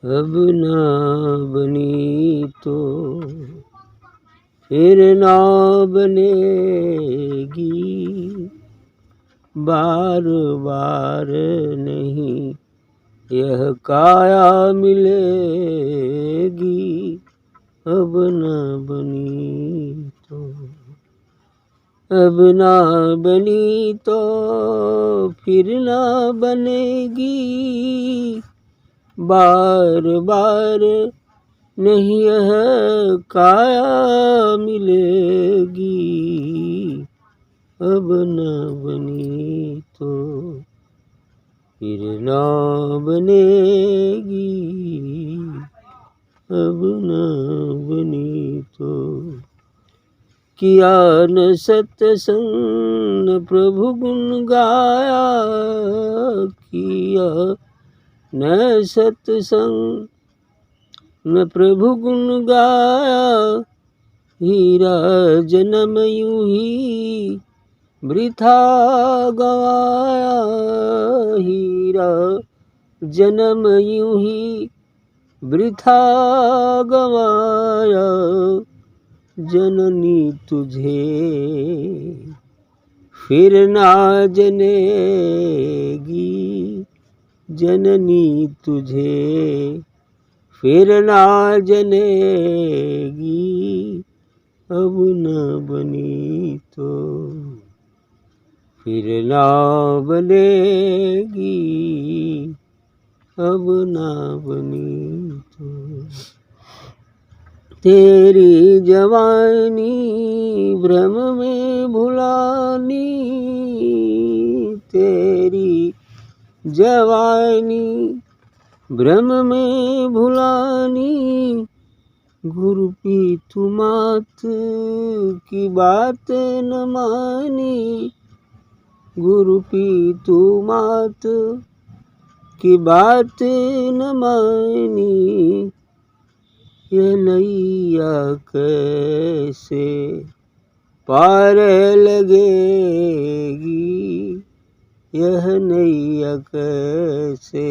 अब ना बनी तो फिर ना बनेगी, बार बार नहीं यह काया मिलेगी। अब ना बनी तो, अब ना बनी तो फिर ना बनेगी, बार बार नहीं यह काया मिलेगी। अब न बनी तो फिर न बनेगी, अब न बनी तो। किया न सत्संग न प्रभु गुण गाया, किया न सत्संग न प्रभु गुण गाया, हीरा जन्म यूं ही वृथा गवाया। हीरा जन्म यूं ही वृथा गवाया, जननी तुझे फिर ना जनेगी। जननी तुझे फिर ना जनेगी, अब न बनी तो फिर ना बनेगी, अब ना बनी तो। तेरी जवानी भ्रम में भुलानी, तेरी जवानी भ्रम में भुलानी, गुरु पीतु मात की बात न मानी। गुरु पीतु मात की बात न मानी, यह नैया कैसे पार लगेगी। यह नैया कैसे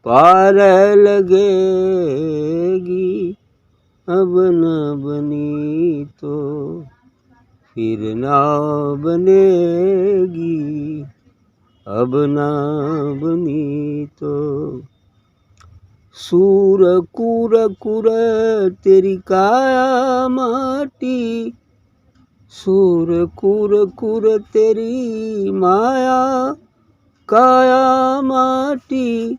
पार लगेगी, अब न बनी तो फिर ना बनेगी, अब ना बनी तो। सूर कूर कुर तेरी काया माटी, सूर कूर कुर तेरी माया काया माटी।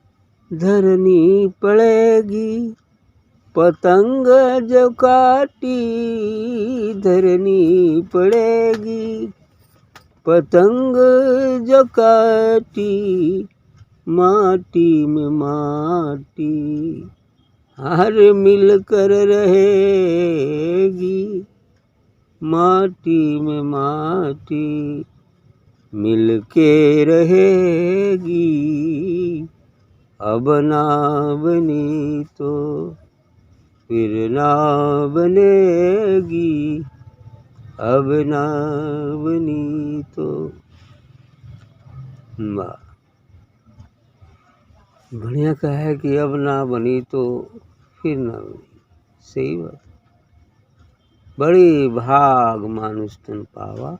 धरनी पड़ेगी पतंग जो काटी, धरनी पड़ेगी पतंग जो काटी। माटी में माटी हर मिल कर रहेगी, माटी में माटी मिल के रहेगी। अब ना बनी तो फिर ना बनेगी, अब ना बनी तो। बढ़िया का है कि अब ना बनी तो फिर ना बनी। सही बात। बड़ी भाग मानुष तन पावा,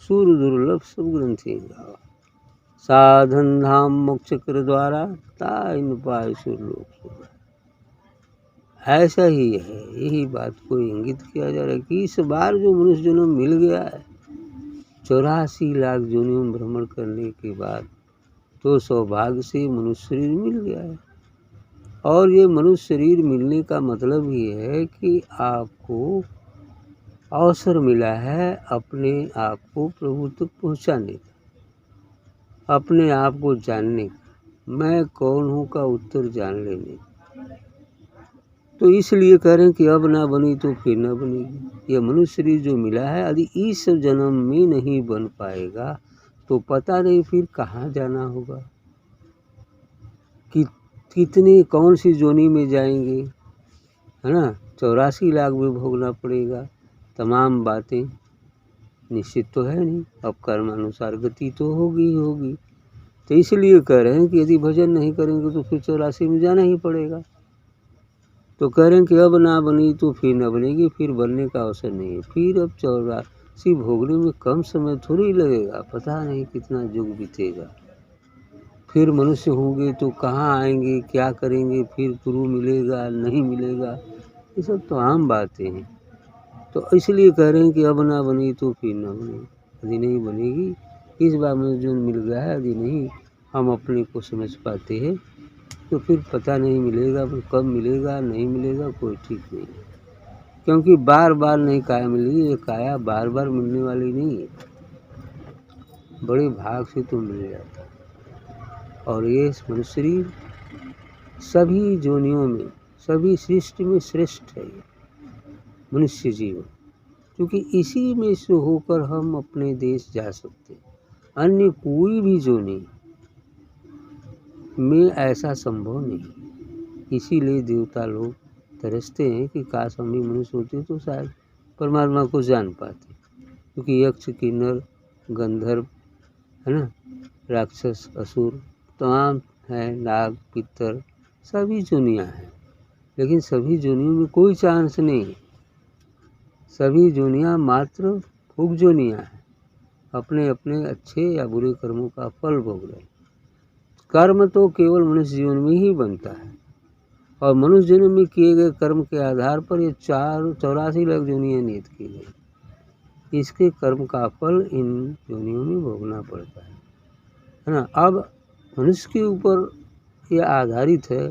सूर दुर्लभ सब ग्रंथि गावा। साधन धाम मोक्ष कर द्वारा, ताई न पाए सुर लोक सुख। ऐसा ही है, यही बात को इंगित किया जा रहा है कि इस बार जो मनुष्य जन्म मिल गया है, 84 लाख योनियों में भ्रमण करने के बाद तो सौभाग्य से मनुष्य शरीर मिल गया है। और ये मनुष्य शरीर मिलने का मतलब ये है कि आपको अवसर मिला है अपने आप को प्रभु तक पहुँचाने का, अपने आप को जानने का, मैं कौन हूँ का उत्तर जान लेने का। तो इसलिए कह रहे हैं कि अब ना बनी तो फिर ना बनेगी। यह मनुष्य शरीर जो मिला है, यदि इस जन्म में नहीं बन पाएगा तो पता नहीं फिर कहाँ जाना होगा, कि कितनी कौन सी जोनी में जाएंगे, है ना। 84 लाख भी भोगना पड़ेगा। तमाम बातें निश्चित तो है नहीं, अब कर्मानुसार गति तो होगी ही होगी। तो इसलिए कह रहे हैं कि यदि भजन नहीं करेंगे तो फिर 84 में जाना ही पड़ेगा। तो कह रहे हैं कि अब ना बनी तो फिर न बनेगी, फिर बनने का अवसर नहीं है। फिर अब 84 भोगने में कम समय थोड़ी लगेगा, पता नहीं कितना युग बीतेगा। फिर मनुष्य होंगे तो कहाँ आएंगे, क्या करेंगे, फिर गुरु मिलेगा नहीं मिलेगा, ये सब तो आम बातें हैं। तो इसलिए कह रहे हैं कि अब ना बनी तो फिर ना बनेगी। यदि नहीं बनेगी, इस बार में जो मिल गया है, यदि नहीं हम अपने को समझ पाते हैं तो फिर पता नहीं मिलेगा, कब मिलेगा नहीं मिलेगा कोई ठीक नहीं है। क्योंकि बार बार नहीं काया मिलेगी, ये काया बार बार मिलने वाली नहीं है, बड़े भाग से तो मिल जाता है। और ये मनुष्य शरीर सभी जोनियों में, सभी सृष्टि में श्रेष्ठ है ये मनुष्य जीवन, क्योंकि इसी में से होकर हम अपने देश जा सकते हैं। अन्य कोई भी जोनी में ऐसा संभव नहीं। इसीलिए देवता लोग तरसते हैं कि काश हम भी मनुष्य होते तो शायद परमात्मा को जान पाते, क्योंकि यक्ष किन्नर गंधर्व है ना, राक्षस असुर तमाम हैं, नाग पितर सभी जोनियाँ हैं, लेकिन सभी जोनियों में कोई चांस नहीं है। सभी जोनियाँ मात्र फूक जोनियाँ हैं, अपने अपने अच्छे या बुरे कर्मों का फल भोग रहे हैं। कर्म तो केवल मनुष्य जीवन में ही बनता है, और मनुष्य जन्म में किए गए कर्म के आधार पर ये 84 लाख जोनियाँ नियत की गई। इसके कर्म का फल इन जोनियों में भोगना पड़ता है ना। अब मनुष्य के ऊपर यह आधारित है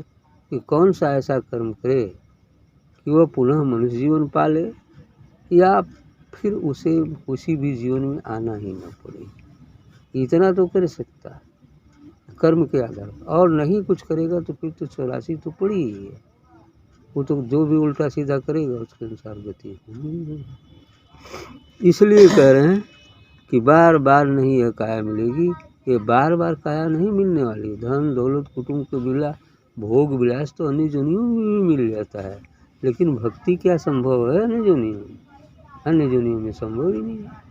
कि कौन सा ऐसा कर्म करे कि वह पुनः मनुष्य जीवन पाले, या फिर उसे किसी भी जीवन में आना ही न पड़े। इतना तो कर सकता है कर्म के आधार पर, और नहीं कुछ करेगा तो फिर तो 84 तो पड़ी ही है। वो तो जो भी उल्टा सीधा करेगा उसके अनुसार गति होगी। इसलिए कह रहे हैं कि बार बार नहीं यह काया मिलेगी, ये बार बार काया नहीं मिलने वाली। धन दौलत कुटुंब के बिला भोग विलास तो अन्य जोनियों में भी मिल जाता है, लेकिन भक्ति क्या संभव है अन्य जोनियों में? अन्य जोनियों में संभव ही नहीं है।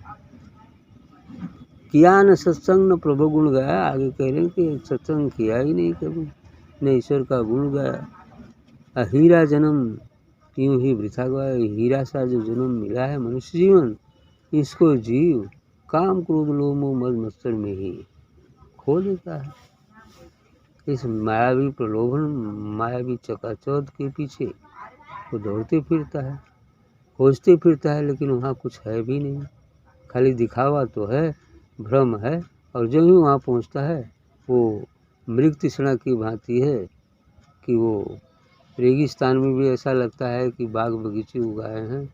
किया न सत्संग न प्रभु गुण गाया, आगे कह रहे हैं कि सत्संग किया ही नहीं कभी, न ईश्वर का गुण गाया। हीरा जन्म यूं ही वृथा गया। हीरा सा जो जन्म मिला है मनुष्य जीवन, इसको जीव काम क्रोध लोभ मोह मद मत्सर में ही खो देता है। इस मायावी प्रलोभन, मायावी चकाचौंध के पीछे वो दौड़ते फिरता है, खोजते फिरता है, लेकिन वहाँ कुछ है भी नहीं, खाली दिखावा तो है, भ्रम है। और जो ही वहाँ पहुँचता है वो मृग तृष्णा की भांति है कि वो रेगिस्तान में भी ऐसा लगता है कि बाग बगीचे उगाए हैं,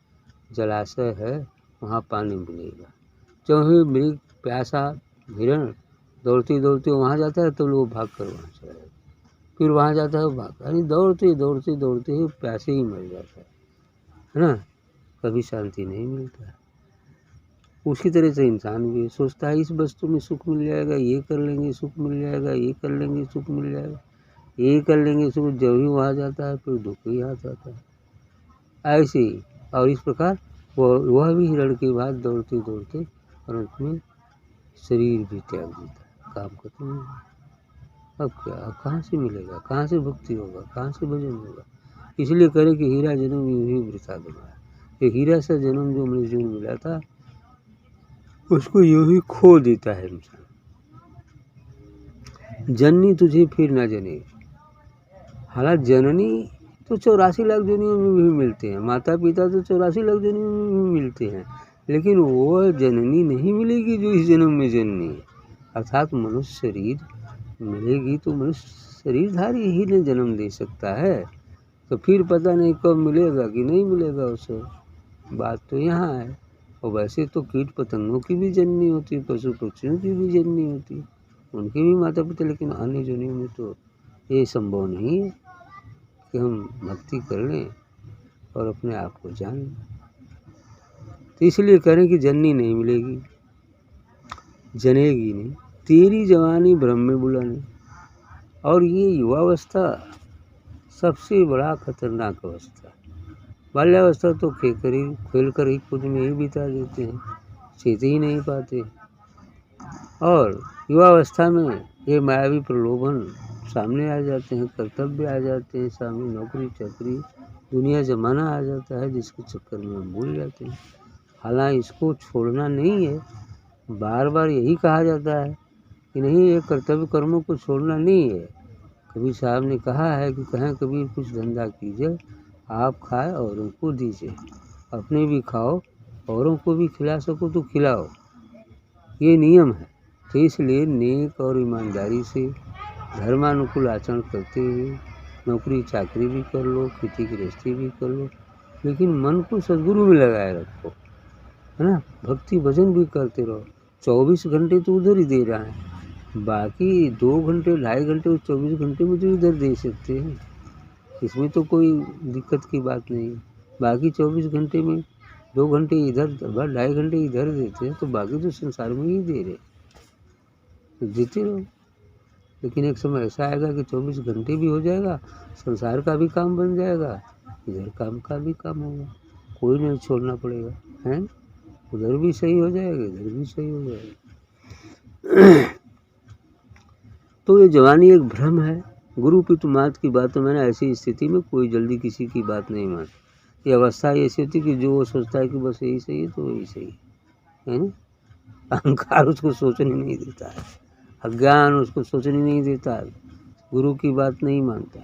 जलाशय है, वहाँ पानी मिलेगा। जो ही मृग प्यासा हिरण दौड़ते दौड़ते वहाँ जाता है तो लोग भाग कर वहाँ चला जाता है, फिर वहाँ जाता है भाग, यानी दौड़ते दौड़ते दौड़ते ही प्यासे ही मर जाता है ना। कभी शांति नहीं मिलता है। उसी तरह से इंसान भी सोचता है इस वस्तु में सुख मिल जाएगा, ये कर लेंगे सुख मिल जाएगा, ये कर लेंगे सुख मिल जाएगा, ये कर लेंगे सुख, जब ही वहाँ जाता है फिर दुख ही आ जाता है। ऐसे ही और इस प्रकार वह भी हिरण की बात दौड़ते दौड़ते और अंत में शरीर भी त्याग देता है, काम खत्म हो गया। अब क्या, अब कहाँ से मिलेगा, कहाँ से भक्ति होगा, कहाँ से भजन होगा? इसलिए करें कि हीरा जन्म यूं ही वृथा गया। ये हीरा सा जन्म जो मनुष्य जीवन मिला था उसको यूं ही खो देता है इंसान। जननी तुझे फिर ना जने, हालांकि जननी तो 84 लाख जोनियों में भी मिलते हैं, माता पिता तो 84 लाख जोनियों में भी मिलते हैं, लेकिन वो जननी नहीं मिलेगी जो इस जन्म में जननी है। अर्थात मनुष्य शरीर मिलेगी तो मनुष्य शरीरधारी ही ने जन्म दे सकता है, तो फिर पता नहीं कब मिलेगा कि नहीं मिलेगा उसे। बात तो यहाँ है। और वैसे तो कीट पतंगों की भी जननी होती है, पशु पक्षियों की भी जननी होती है, उनके भी माता पिता, लेकिन अन्य जोनियों में तो ये संभव नहीं है कि हम भक्ति कर लें और अपने आप को जान लें। तो इसलिए करें कि जननी नहीं मिलेगी, जनेगी नहीं, तेरी जवानी भ्रम में बुलाने। और ये युवावस्था सबसे बड़ा खतरनाक अवस्था है। बाल्यावस्था तो खेल कर ही खुद में ही बिता देते हैं, चेत ही नहीं पाते। और युवावस्था में ये मायावी प्रलोभन सामने आ जाते हैं, कर्तव्य आ जाते हैं सामने, नौकरी चाकरी दुनिया ज़माना आ जाता है, जिसके चक्कर में हम भूल जाते हैं। हालांकि इसको छोड़ना नहीं है, बार बार यही कहा जाता है कि नहीं, ये कर्तव्य कर्मों को छोड़ना नहीं है। कबीर साहब ने कहा है कि कहें कबीर कुछ धंधा कीजिए, आप खाए औरों को दीजिए, अपने भी खाओ औरों को भी खिला सको तो खिलाओ, ये नियम है। तो इसलिए नेक और ईमानदारी से धर्मानुकूल आचरण करते हुए नौकरी चाकरी भी कर लो, खेती गृहस्थी भी कर लो, लेकिन मन को सद्गुरु में लगाए रखो, है ना। भक्ति भजन भी करते रहो। 24 घंटे तो उधर ही दे रहा है, बाकी 2 घंटे 2.5 घंटे 24 घंटे में तो इधर दे सकते हैं, इसमें तो कोई दिक्कत की बात नहीं। बाकी 24 घंटे में 2 घंटे इधर 2.5 घंटे इधर देते हैं, तो बाकी तो संसार में ही दे रहे, तो देते रहो। लेकिन एक समय ऐसा आएगा कि 24 घंटे भी हो जाएगा, संसार का भी काम बन जाएगा, इधर काम का भी काम होगा, कोई नहीं छोड़ना पड़ेगा, हैं। उधर भी सही हो जाएगा, इधर भी सही हो जाएगा। तो ये जवानी एक भ्रम है। गुरु पितु मात की बातों में ना, ऐसी स्थिति में कोई जल्दी किसी की बात नहीं मानती। ये अवस्था ऐसी होती कि जो वो सोचता है कि बस यही सही है तो यही सही है ना। अहंकार उसको सोचने नहीं देता है, अज्ञान उसको सोचने नहीं देता है, गुरु की बात नहीं मानता।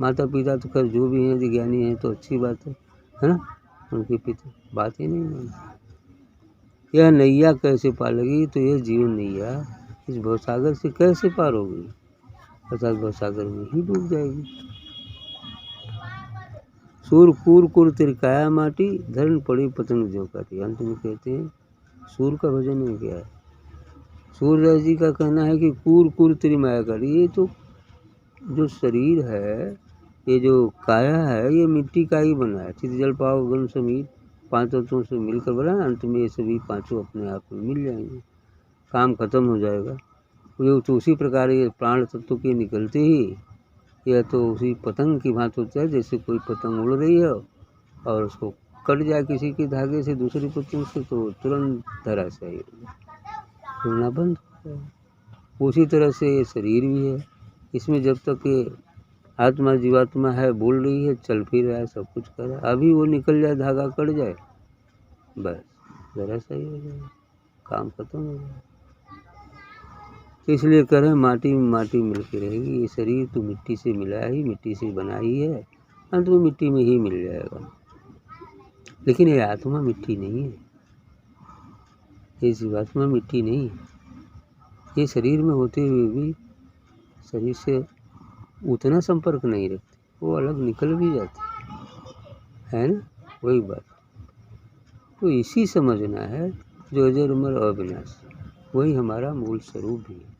माता पिता तो खैर जो भी हैं यदि ज्ञानी हैं तो अच्छी बात है ना, उनके पिता बात ही नहीं मानते। यह नैया कैसे पालेगी, तो यह जीवन नैया इस भवसागर से कैसे पार होगी, अर्थात भवसागर में ही डूब जाएगी। सूर कूर कुर तिरकाया माटी, धर्म पड़ी पतंग जो काटी। अंत में कहते हैं सूर का भजन में क्या है। सूर्यदास जी का कहना है कि कूर कुर तिरी माया काटी। ये तो जो शरीर है, ये जो काया है, ये मिट्टी का ही बना है। चित जल पाओ गगन समीर, 5 तत्वों से मिलकर बना। अंत में ये सभी 5 अपने आप में मिल जाएंगे, काम खत्म हो जाएगा। ये तो उसी प्रकार ये प्राण तत्व के निकलते ही यह तो उसी पतंग की भांति होता है, जैसे कोई पतंग उड़ रही है और उसको कट जाए किसी के धागे से दूसरी पतंग से, तो तुरंत धराशायी हो जाए, उड़ना बंद हो जाए। उसी तरह से ये शरीर भी है, इसमें जब तक ये आत्मा जीवात्मा है, बोल रही है, चल फिर रहा है, सब कुछ कर रहा है, अभी वो निकल जाए, धागा कट जाए, बस धराशायी हो जाए, काम खत्म हो जाए। तो इसलिए कह रहे हैं माटी में माटी मिलकर रहेगी। ये शरीर तो मिट्टी से मिला ही, मिट्टी से बना ही है, अंत में मिट्टी में ही मिल जाएगा। लेकिन ये आत्मा मिट्टी नहीं है, ये जीवात्मा मिट्टी नहीं है। ये शरीर में होते हुए भी शरीर से उतना संपर्क नहीं रखते, वो अलग निकल भी जाते है ना, वही बात। तो इसी समझना है जो अजर अमर अविनाशी, वही हमारा मूल स्वरूप भी है।